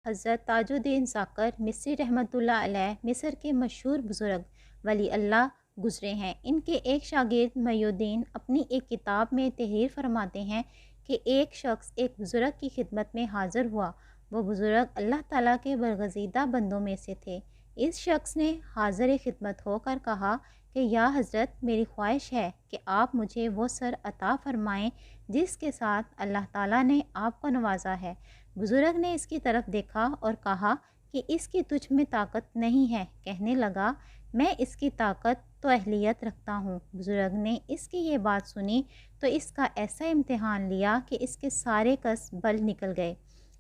حضرت تاج الدین ذاکر مصری رحمۃ اللہ علیہ مصر کے مشہور بزرگ ولی اللہ گزرے ہیں۔ ان کے ایک شاگرد محی الدین اپنی ایک کتاب میں تحریر فرماتے ہیں کہ ایک شخص ایک بزرگ کی خدمت میں حاضر ہوا۔ وہ بزرگ اللہ تعالیٰ کے برگزیدہ بندوں میں سے تھے۔ اس شخص نے حاضر خدمت ہو کر کہا کہ یا حضرت، میری خواہش ہے کہ آپ مجھے وہ سر عطا فرمائیں جس کے ساتھ اللہ تعالیٰ نے آپ کو نوازا ہے۔ بزرگ نے اس کی طرف دیکھا اور کہا کہ اس کی تجھ میں طاقت نہیں ہے۔ کہنے لگا، میں اس کی طاقت تو اہلیت رکھتا ہوں۔ بزرگ نے اس کی یہ بات سنی تو اس کا ایسا امتحان لیا کہ اس کے سارے کس بل نکل گئے۔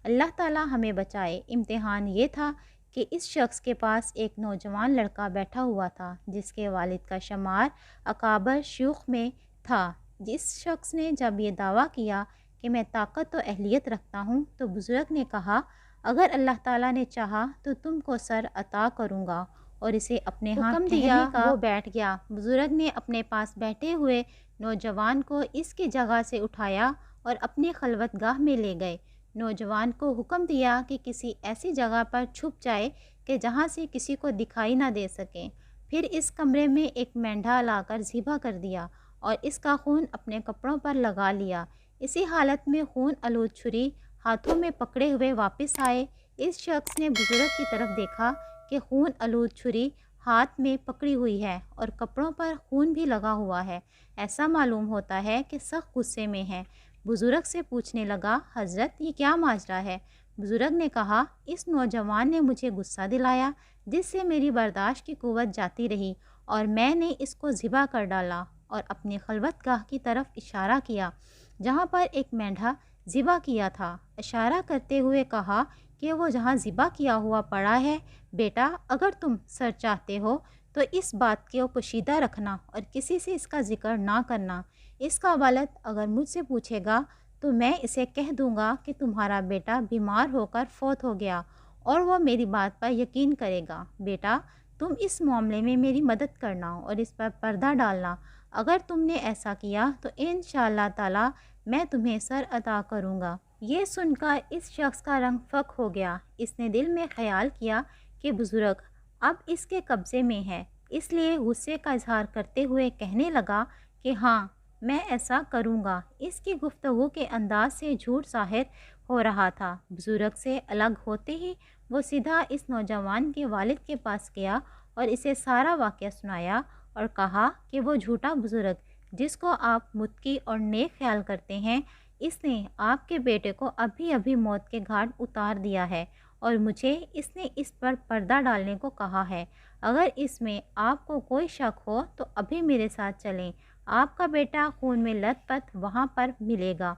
اللہ تعالیٰ ہمیں بچائے۔ امتحان یہ تھا کہ اس شخص کے پاس ایک نوجوان لڑکا بیٹھا ہوا تھا جس کے والد کا شمار اکابر شیوخ میں تھا۔ جس شخص نے جب یہ دعویٰ کیا کہ میں طاقت و اہلیت رکھتا ہوں تو بزرگ نے کہا، اگر اللہ تعالیٰ نے چاہا تو تم کو سر عطا کروں گا، اور اسے اپنے ہاں حکم دیا کا وہ بیٹھ گیا۔ بزرگ نے اپنے پاس بیٹھے ہوئے نوجوان کو اس کی جگہ سے اٹھایا اور اپنی خلوت گاہ میں لے گئے۔ نوجوان کو حکم دیا کہ کسی ایسی جگہ پر چھپ جائے کہ جہاں سے کسی کو دکھائی نہ دے سکے۔ پھر اس کمرے میں ایک مینڈھا لا کر ذبح کر دیا اور اس کا خون اپنے کپڑوں پر لگا لیا۔ اسی حالت میں خون آلود چھری ہاتھوں میں پکڑے ہوئے واپس آئے۔ اس شخص نے بزرگ کی طرف دیکھا کہ خون آلود چھری ہاتھ میں پکڑی ہوئی ہے اور کپڑوں پر خون بھی لگا ہوا ہے۔ ایسا معلوم ہوتا ہے کہ سخت غصے میں ہے۔ بزرگ سے پوچھنے لگا، حضرت یہ کیا ماجرا ہے؟ بزرگ نے کہا، اس نوجوان نے مجھے غصہ دلایا جس سے میری برداشت کی قوت جاتی رہی اور میں نے اس کو ذبح کر ڈالا، اور اپنی خلوت گاہ کی طرف اشارہ کیا جہاں پر ایک مینڈھا ذبح کیا تھا۔ اشارہ کرتے ہوئے کہا کہ وہ جہاں ذبح کیا ہوا پڑا ہے، بیٹا اگر تم سر چاہتے ہو تو اس بات کو پوشیدہ رکھنا اور کسی سے اس کا ذکر نہ کرنا۔ اس کا والد اگر مجھ سے پوچھے گا تو میں اسے کہہ دوں گا کہ تمہارا بیٹا بیمار ہو کر فوت ہو گیا، اور وہ میری بات پر یقین کرے گا۔ بیٹا تم اس معاملے میں میری مدد کرنا اور اس پر پردہ ڈالنا۔ اگر تم نے ایسا کیا تو انشاءاللہ تعالی میں تمہیں سر عطا کروں گا۔ یہ سن کر اس شخص کا رنگ فک ہو گیا۔ اس نے دل میں خیال کیا کہ بزرگ اب اس کے قبضے میں ہے، اس لیے غصے کا اظہار کرتے ہوئے کہنے لگا کہ ہاں میں ایسا کروں گا۔ اس کی گفتگو کے انداز سے جھوٹ ظاہر ہو رہا تھا۔ بزرگ سے الگ ہوتے ہی وہ سیدھا اس نوجوان کے والد کے پاس گیا اور اسے سارا واقعہ سنایا اور کہا کہ وہ جھوٹا بزرگ جس کو آپ متقی اور نیک خیال کرتے ہیں، اس نے آپ کے بیٹے کو ابھی ابھی موت کے گھاٹ اتار دیا ہے، اور مجھے اس نے اس پر پردہ ڈالنے کو کہا ہے۔ اگر اس میں آپ کو کوئی شک ہو تو ابھی میرے ساتھ چلیں، آپ کا بیٹا خون میں لت پت وہاں پر ملے گا۔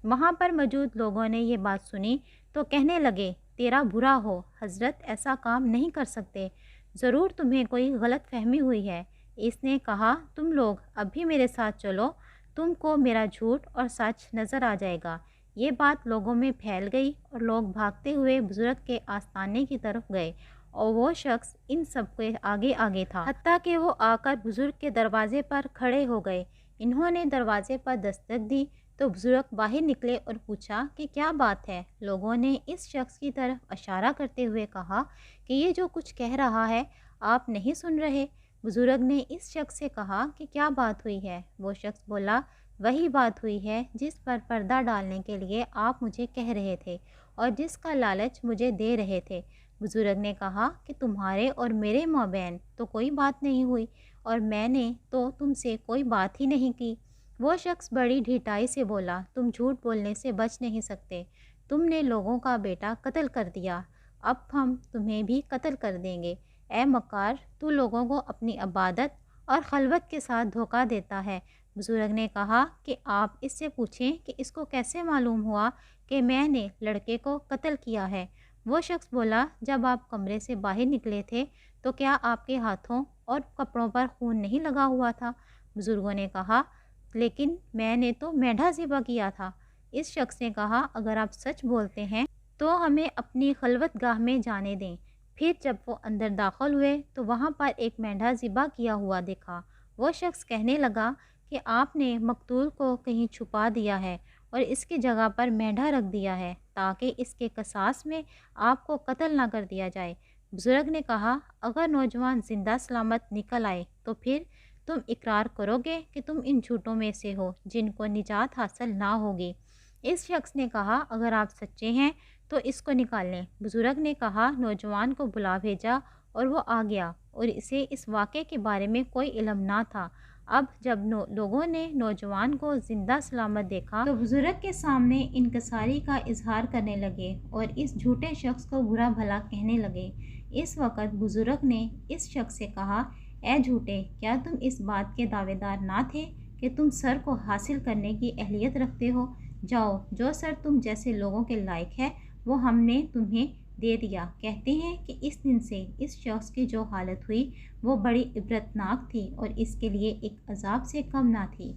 وہاں پر موجود لوگوں نے یہ بات سنی تو کہنے لگے، تیرا برا ہو، حضرت ایسا کام نہیں کر سکتے، ضرور تمہیں کوئی غلط فہمی ہوئی ہے۔ اس نے کہا، تم لوگ ابھی میرے ساتھ چلو، تم کو میرا جھوٹ اور سچ نظر آ جائے گا۔ یہ بات لوگوں میں پھیل گئی اور لوگ بھاگتے ہوئے بزرگ کے آستانے کی طرف گئے، اور وہ شخص ان سب کے آگے آگے تھا، حتیٰ کہ وہ آ کر بزرگ کے دروازے پر کھڑے ہو گئے۔ انہوں نے دروازے پر دستک دی تو بزرگ باہر نکلے اور پوچھا کہ کیا بات ہے؟ لوگوں نے اس شخص کی طرف اشارہ کرتے ہوئے کہا کہ یہ جو کچھ کہہ رہا ہے آپ نہیں سن رہے؟ بزرگ نے اس شخص سے کہا کہ کیا بات ہوئی ہے؟ وہ شخص بولا، وہی بات ہوئی ہے جس پر پردہ ڈالنے کے لیے آپ مجھے کہہ رہے تھے اور جس کا لالچ مجھے دے رہے تھے۔ بزرگ نے کہا کہ تمہارے اور میرے مابین تو کوئی بات نہیں ہوئی، اور میں نے تو تم سے کوئی بات ہی نہیں کی۔ وہ شخص بڑی ڈھٹائی سے بولا، تم جھوٹ بولنے سے بچ نہیں سکتے، تم نے لوگوں کا بیٹا قتل کر دیا، اب ہم تمہیں بھی قتل کر دیں گے۔ اے مکار، تو لوگوں کو اپنی عبادت اور خلوت کے ساتھ دھوکہ دیتا ہے۔ بزرگ نے کہا کہ آپ اس سے پوچھیں کہ اس کو کیسے معلوم ہوا کہ میں نے لڑکے کو قتل کیا ہے۔ وہ شخص بولا، جب آپ کمرے سے باہر نکلے تھے تو کیا آپ کے ہاتھوں اور کپڑوں پر خون نہیں لگا ہوا تھا؟ بزرگوں نے کہا، لیکن میں نے تو مینڈھا ذبح کیا تھا۔ اس شخص نے کہا، اگر آپ سچ بولتے ہیں تو ہمیں اپنی خلوت گاہ میں جانے دیں۔ پھر جب وہ اندر داخل ہوئے تو وہاں پر ایک مینڈھا ذبح کیا ہوا دیکھا۔ وہ شخص کہنے لگا کہ آپ نے مقتول کو کہیں چھپا دیا ہے اور اس کی جگہ پر مینڈھا رکھ دیا ہے تاکہ اس کے قصاص میں آپ کو قتل نہ کر دیا جائے۔ بزرگ نے کہا، اگر نوجوان زندہ سلامت نکل آئے تو پھر تم اقرار کرو گے کہ تم ان جھوٹوں میں سے ہو جن کو نجات حاصل نہ ہوگی؟ اس شخص نے کہا، اگر آپ سچے ہیں تو اس کو نکال لیں۔ بزرگ نے کہا، نوجوان کو بلا بھیجا اور وہ آ گیا اور اسے اس واقعے کے بارے میں کوئی علم نہ تھا۔ اب جب لوگوں نے نوجوان کو زندہ سلامت دیکھا تو بزرگ کے سامنے انکساری کا اظہار کرنے لگے اور اس جھوٹے شخص کو برا بھلا کہنے لگے۔ اس وقت بزرگ نے اس شخص سے کہا، اے جھوٹے، کیا تم اس بات کے دعوے دار نہ تھے کہ تم سر کو حاصل کرنے کی اہلیت رکھتے ہو؟ جاؤ، جو سر تم جیسے لوگوں کے لائق ہے وہ ہم نے تمہیں دے دیا۔ کہتے ہیں کہ اس دن سے اس شخص کی جو حالت ہوئی وہ بڑی عبرتناک تھی اور اس کے لیے ایک عذاب سے کم نہ تھی۔